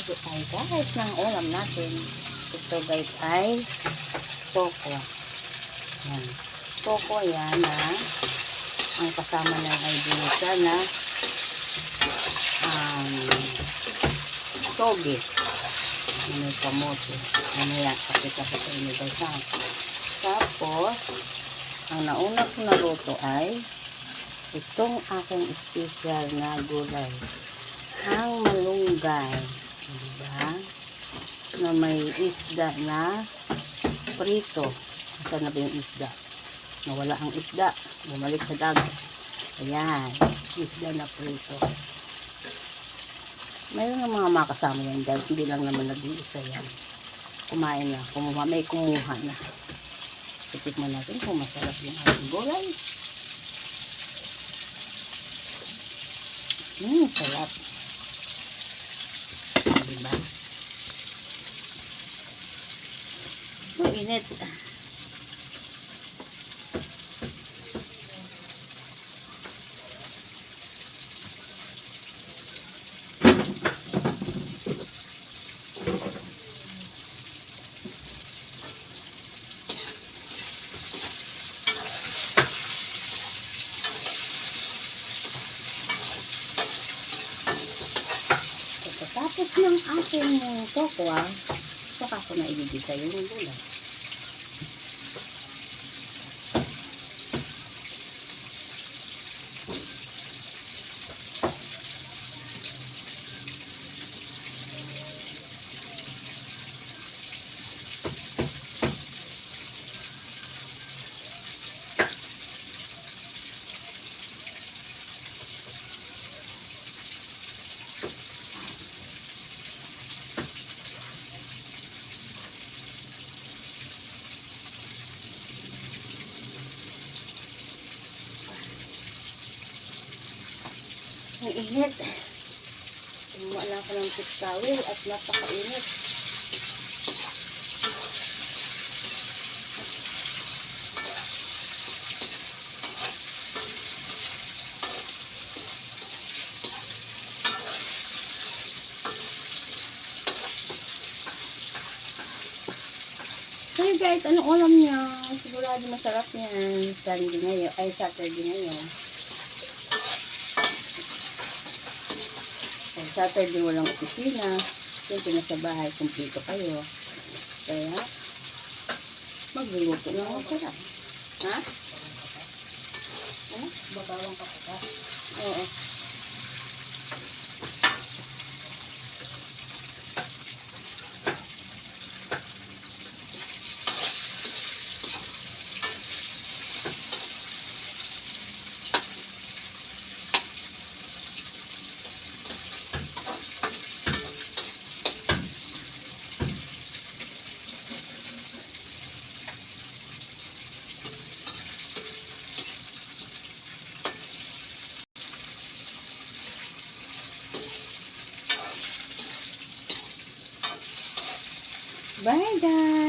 Magluto tayo guys ng ulam natin. Ito guys ay toko. Yan. Toko yan na ang kasama na ay dinisa na toge. May kamote. Mamaya pakita ko sa inyo guys ha. Tapos ang nauna ko na luto ay itong aking special na gulay. Ang malunggay. Diba? Na may isda na prito. Saan na ba yung isda? Nawala ang isda. Bumalik sa dagat. Ayan. Isda na prito. Mayroon ng mga makasama yan dahil hindi lang naman nag-iisa yan. Kumain na. May kumuha na. Titikman natin kung masarap yung ating gulay. Sarap. Diba? Init. Tapos ng aking tokwa, saka ko na ibibigay yung gulay. Ang init. Wala ko ng towel at napakainit. So guys, anong ulam niya? Sigurado masarap yan. Sunday ngayon, ay Saturday ngayon. Saturday walang opisina. Siyempre nasa bahay, kumpleto kayo. Kaya, magluluto ng masarap. Ha? Ano? Babawang ka pa. Oo. Bye guys!